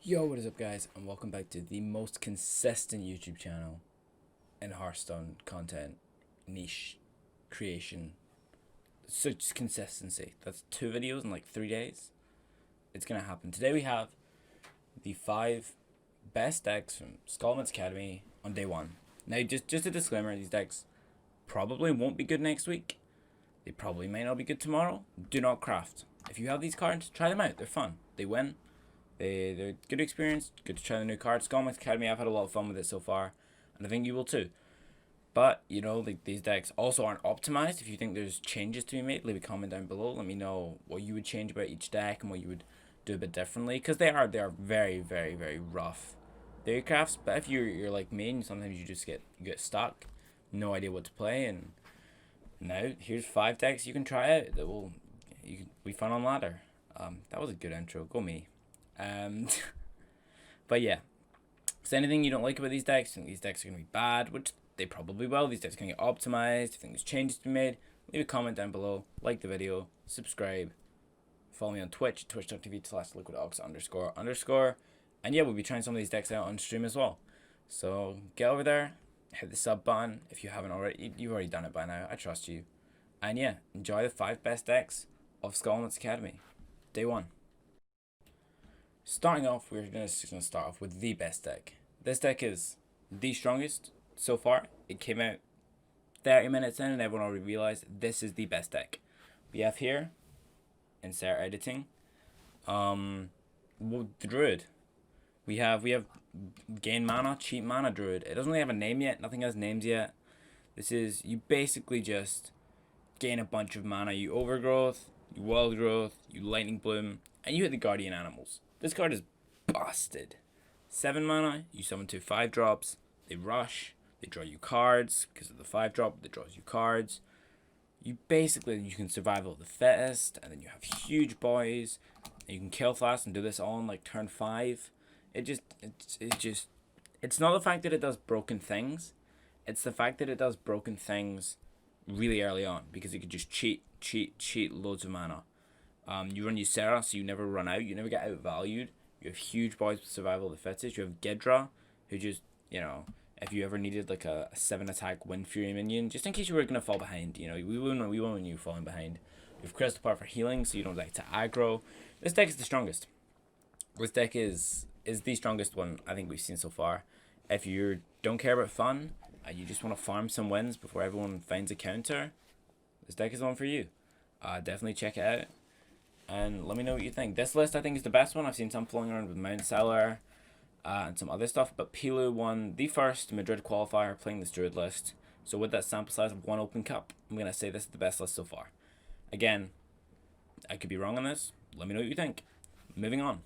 Yo, what is up, guys, and welcome back to the most consistent YouTube channel in Hearthstone content niche creation. Such consistency. That's 2 videos in like 3 days. It's gonna happen. Today we have the 5 best decks from Scholomance Academy on day 1. Now, just a disclaimer: these decks probably won't be good next week. They probably may not be good tomorrow. Do not craft. If you have these cards, try them out. They're fun. They win. They're good experience, good to try the new cards. Scholomance Academy, I've had a lot of fun with it so far, and I think you will too. But, you know, like, these decks also aren't optimized. If you think there's changes to be made, leave a comment down below. Let me know what you would change about each deck and what you would do a bit differently, because they are very, very, very rough theorycrafts. But if you're like me, and sometimes you just get stuck, no idea what to play, and now here's 5 decks you can try out that will be fun on ladder. That was a good intro. Go me. Um, but yeah, is anything you don't like about these decks? You think these decks are going to be bad, which they probably will. These decks are going to get optimized. If you think there's changes to be made, leave a comment down below, like the video, subscribe, follow me on Twitch, twitch.tv/liquidox__. And yeah, we'll be trying some of these decks out on stream as well. So get over there, hit the sub button if you haven't already. You've already done it by now. I trust you. And yeah, enjoy the 5 best decks of Scholomance Academy. Day 1. Starting off, we're just going to start off with the best deck. This deck is the strongest so far. It came out 30 minutes in and everyone already realized this is the best deck. We have here, insert editing, the Druid. We have gain mana, cheap mana Druid. It doesn't really have a name yet. Nothing has names yet. This is, you basically just gain a bunch of mana. You Overgrowth, you Wild Growth, you Lightning Bloom, and you hit the Guardian Animals. This card is busted. 7 mana, you summon 2 5-drops, they rush, they draw you cards, because of the 5-drop, that draws you cards. You can survival the fittest, and then you have huge boys, and you can kill fast and do this all in like turn 5. It's not the fact that it does broken things, it's the fact that it does broken things really early on, because it could just cheat loads of mana. You run Ysera, so you never run out. You never get outvalued. You have huge boys with survival of the fittest. You have Ghidra, who just, you know, if you ever needed like a 7 attack Wind Fury minion, just in case you were going to fall behind, you know, we won't want you falling behind. You have Crystal Part for healing, so you don't like to aggro. This deck is the strongest. This deck is the strongest one I think we've seen so far. If you don't care about fun, and you just want to farm some wins before everyone finds a counter, this deck is the one for you. Definitely check it out. And let me know what you think. This list I think is the best one. I've seen some flowing around with Mount Seller and some other stuff. But Pilu won the first Madrid qualifier playing this Druid list. So with that sample size of 1 open cup, I'm going to say this is the best list so far. Again, I could be wrong on this. Let me know what you think. Moving on.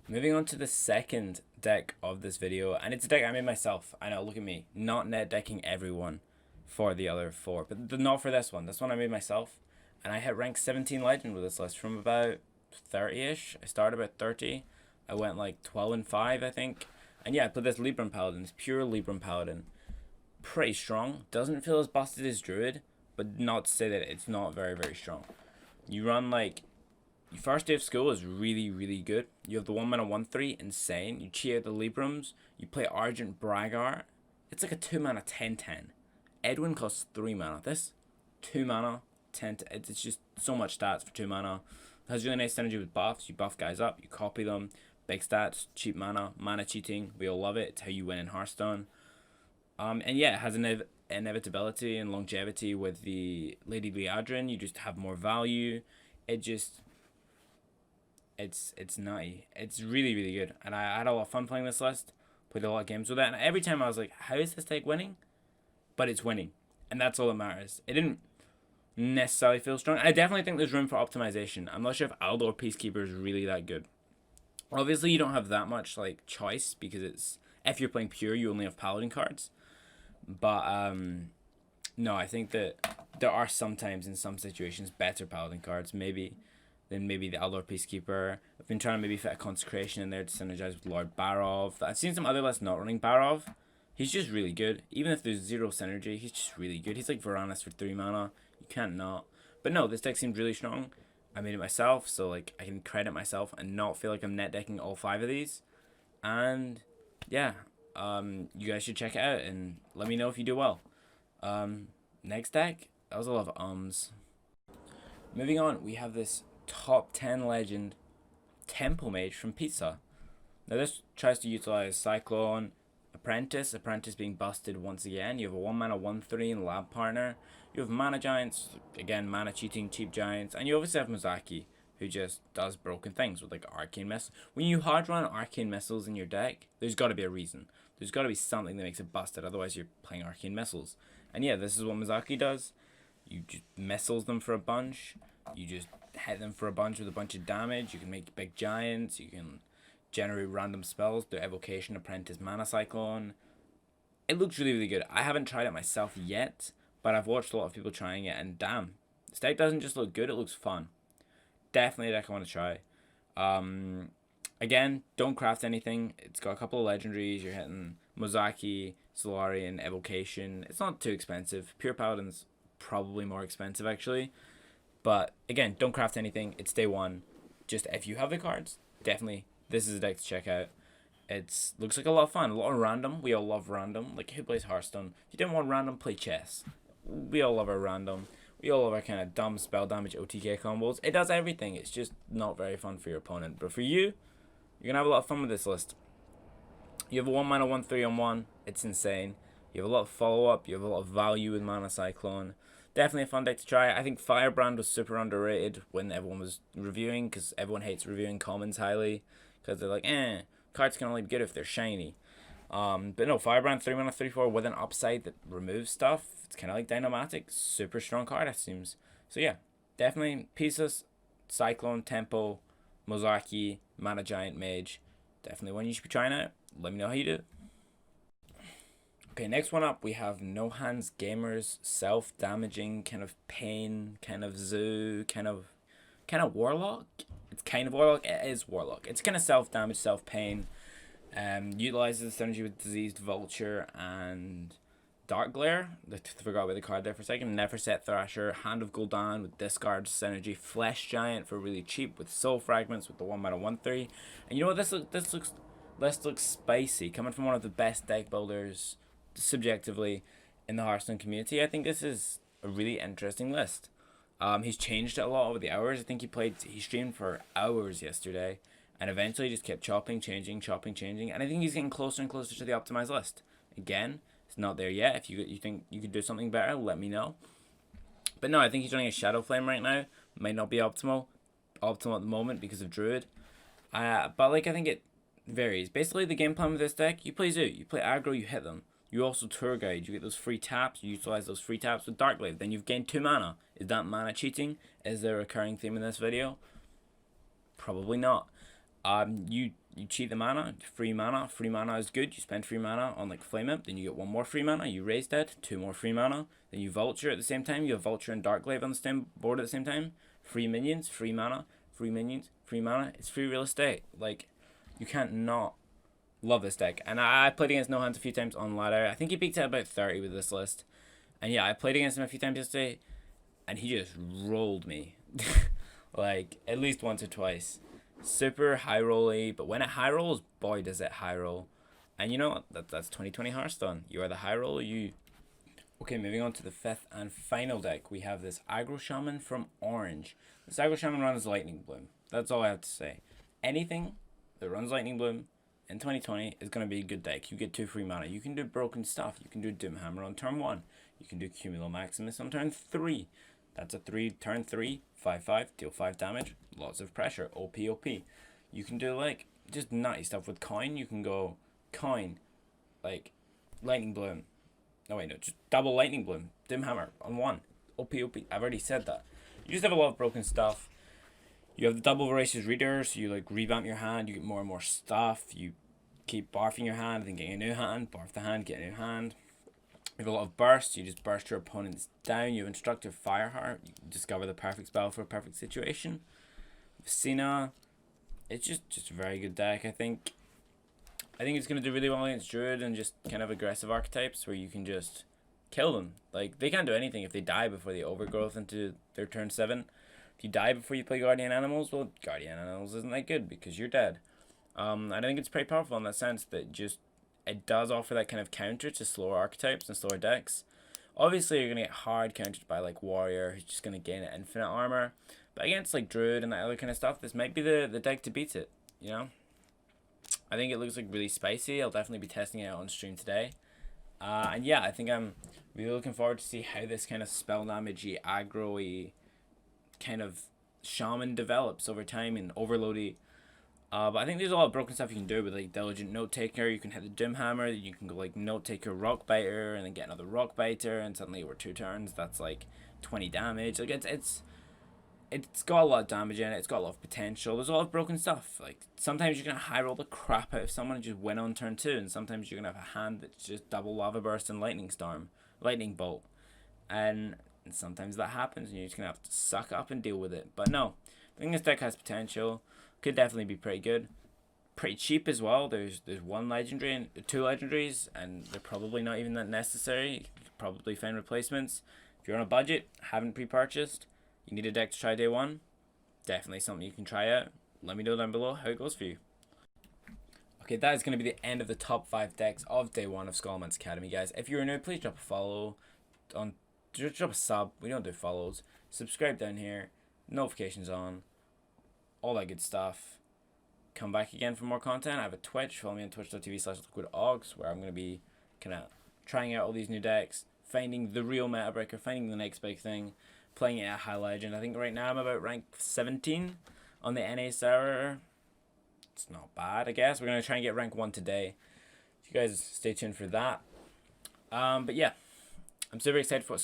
Moving on to the second deck of this video. And it's a deck I made myself. I know, look at me. Not net decking everyone for the other 4. But not for this one. This one I made myself. And I hit rank 17 legend with this list from about 30-ish. I started about 30. I went like 12 and 5, I think. And yeah, I put this Libram Paladin, this pure Libram Paladin. Pretty strong. Doesn't feel as busted as Druid, but not to say that it's not very, very strong. You run like, your first day of school is really, really good. You have the 1 mana 1/3, insane. You cheat out the Librams. You play Argent Braggart. It's like a 2 mana 10/10. Edwin costs 3 mana. This 2 mana. It's just so much stats for 2 mana. It has really nice synergy with buffs. You buff guys up, you copy them. Big stats, cheap mana, mana cheating. We all love it. It's how you win in Hearthstone. And yeah, it has inevitability and longevity with the Lady Liadrin. You just have more value. It's nutty. It's really, really good. And I had a lot of fun playing this list. Played a lot of games with it. And every time I was like, how is this deck winning? But it's winning. And that's all that matters. It didn't necessarily feel strong. I definitely think there's room for optimization. I'm not sure if Aldo or Peacekeeper is really that good. Obviously, you don't have that much like choice because it's, if you're playing pure, you only have Paladin cards. But no, I think that there are sometimes in some situations better Paladin cards maybe than maybe the Aldo or Peacekeeper. I've been trying to maybe fit a Consecration in there to synergize with Lord Barov. I've seen some other lists not running Barov. He's just really good. Even if there's 0 synergy, he's just really good. He's like Varanus for 3 mana. You can't not. But no, this deck seemed really strong. I made it myself, so like I can credit myself and not feel like I'm net decking all 5 of these. And yeah, you guys should check it out and let me know if you do well. Next deck, that was a lot of ums. Moving on, we have this top 10 legend Temple Mage from Pizza. Now this tries to utilize Cyclone, Apprentice being busted once again. You have a 1 mana 1/3 in Lab Partner. You have Mana Giants, again mana cheating, cheap giants, and you obviously have Mozaki, who just does broken things with like Arcane Missiles. When you hard run Arcane Missiles in your deck, there's got to be a reason. There's got to be something that makes it busted, otherwise you're playing Arcane Missiles. And yeah, this is what Mozaki does. You just missiles them for a bunch. You just hit them for a bunch with a bunch of damage. You can make big giants. You can generate random spells. The Evocation, Apprentice, Mana Cyclone. It looks really, really good. I haven't tried it myself yet, but I've watched a lot of people trying it, and damn, this deck doesn't just look good, it looks fun. Definitely a deck I want to try. Again, don't craft anything. It's got a couple of legendaries. You're hitting Mozaki, Solarian, Evocation. It's not too expensive. Pure Paladin's probably more expensive, actually. But again, don't craft anything. It's day one. Just if you have the cards, definitely this is a deck to check out. It looks like a lot of fun. A lot of random. We all love random. Like, who plays Hearthstone? If you didn't want random, play chess. We all love our random. We all love our kind of dumb spell damage OTK combos. It does everything. It's just not very fun for your opponent. But for you, you're going to have a lot of fun with this list. You have a 1 mana 1/3 on 1. It's insane. You have a lot of follow-up. You have a lot of value with Mana Cyclone. Definitely a fun deck to try. I think Firebrand was super underrated when everyone was reviewing, because everyone hates reviewing commons highly, because they're like, cards can only be good if they're shiny. But no, Firebrand 3 mana 3/4 with an upside that removes stuff. It's kind of like Dynamatic. Super strong card, it seems. So yeah, definitely Pieces, Cyclone, Tempo, Mozaki, Mana Giant, Mage. Definitely one you should be trying out. Let me know how you do. Okay, next one up, we have No Hands Gamers, self-damaging, kind of pain, kind of zoo, kind of Warlock. It's kind of Warlock. It is Warlock. It's kind of self-damage, self-pain. Utilizes synergy with Diseased Vulture and Dark Glare. I forgot about the card there for a second. Neverset Thrasher, Hand of Gul'dan with Discard Synergy, Flesh Giant for really cheap with Soul Fragments with the 1 mana 1/3. And you know what? This looks spicy. Coming from one of the best deck builders subjectively in the Hearthstone community, I think this is a really interesting list. He's changed it a lot over the hours. I think he streamed for hours yesterday, and eventually just kept chopping, changing, and I think he's getting closer and closer to the optimized list. Again, it's not there yet. If you think you could do something better, let me know. But no, I think he's running a Shadow Flame right now. Might not be optimal at the moment because of Druid. But like, I think it varies. Basically, the game plan with this deck, you play Zoo, you play aggro, you hit them. You also Tour Guide, you get those free taps, you utilize those free taps with Darkblade, then you've gained 2 mana. Is that mana cheating? Is there a recurring theme in this video? Probably not. You cheat the mana, free mana is good. You spend free mana on like Flame Imp, then you get 1 more free mana, you raise that, 2 more free mana, then you Vulture at the same time, you have Vulture and Darkglaive on the same board at the same time. Free minions, free mana, free minions, free mana, it's free real estate. Like, you can't not love this deck. And I played against No Hands a few times on ladder. I think he peaked at about 30 with this list. And yeah, I played against him a few times yesterday, and he just rolled me. Like, at least once or twice. Super high rolly, but when it high rolls, boy does it high roll. And you know what? That's 2020 Hearthstone. You are the high roller, you. Okay, moving on to the 5th and final deck. We have this Aggro Shaman from Orange. This Aggro Shaman runs Lightning Bloom. That's all I have to say. Anything that runs Lightning Bloom in 2020 is going to be a good deck. You get 2 free mana. You can do broken stuff. You can do Doomhammer on turn 1. You can do Cumulo Maximus on turn 3. That's a turn 3, 5/5, deal 5 damage. Lots of pressure. OP. You can do like just nutty stuff with Coin. You can go Coin, like Lightning Bloom. No wait, no, just double Lightning Bloom. Doomhammer on 1. OP. I've already said that. You just have a lot of broken stuff. You have the double Voracious Reader, so you like revamp your hand, you get more and more stuff, you keep barfing your hand, then getting a new hand, barf the hand, get a new hand. You have a lot of bursts, you just burst your opponents down, you have Instructive Fireheart, you discover the perfect spell for a perfect situation. Vicina, it's just a very good deck, I think. It's going to do really well against Druid and just kind of aggressive archetypes where you can just kill them. Like, they can't do anything if they die before they overgrowth into their turn 7. If you die before you play Guardian Animals, well, Guardian Animals isn't that good because you're dead. I think it's pretty powerful in that sense that just it does offer that kind of counter to slower archetypes and slower decks. Obviously, you're going to get hard countered by like Warrior, who's just going to gain infinite armor. But against like Druid and that other kind of stuff, this might be the deck to beat it, you know? I think it looks like really spicy. I'll definitely be testing it out on stream today. And yeah, I think I'm really looking forward to see how this kind of spell damagey, aggro-y kind of shaman develops over time and overloady. But I think there's a lot of broken stuff you can do with like Diligent Note Taker. You can hit the Doom Hammer. You can go like Note Taker, Rock Biter, and then get another Rock Biter, and suddenly over 2 turns that's like 20 damage. Like it's got a lot of damage in it. It's got a lot of potential. There's a lot of broken stuff. Like sometimes you're gonna high roll the crap out of someone and just win on turn 2, and sometimes you're gonna have a hand that's just double Lava Burst and Lightning Bolt, and sometimes that happens, and you're just gonna have to suck up and deal with it. But no, I think this deck has potential. Could definitely be pretty good. Pretty cheap as well. There's 1 legendary and 2 legendaries, and they're probably not even that necessary. You could probably find replacements. If you're on a budget, haven't pre-purchased, you need a deck to try day 1, definitely something you can try out. Let me know down below how it goes for you. Okay, that is going to be the end of the top 5 decks of day 1 of Scholomance Academy, guys. If you're new, please drop a follow. Drop a sub. We don't do follows. Subscribe down here. Notifications on. All that good stuff. Come back again for more content. I have a Twitch. Follow me on twitch.tv/liquidaugs, where I'm going to be kind of trying out all these new decks, finding the real meta breaker, finding the next big thing, playing it at high legend. I think right now I'm about rank 17 on the NA server. It's not bad, I guess. We're going to try and get rank 1 today. You guys stay tuned for that. But yeah, I'm super excited for what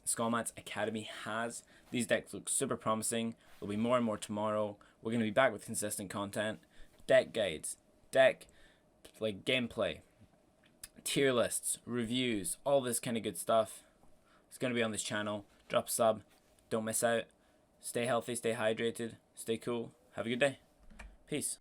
Scholomance Academy has. These decks look super promising. There'll be more and more tomorrow. We're going to be back with consistent content, deck guides, like gameplay, tier lists, reviews, all this kind of good stuff. It's going to be on this channel. Drop a sub. Don't miss out. Stay healthy, stay hydrated, stay cool. Have a good day. Peace.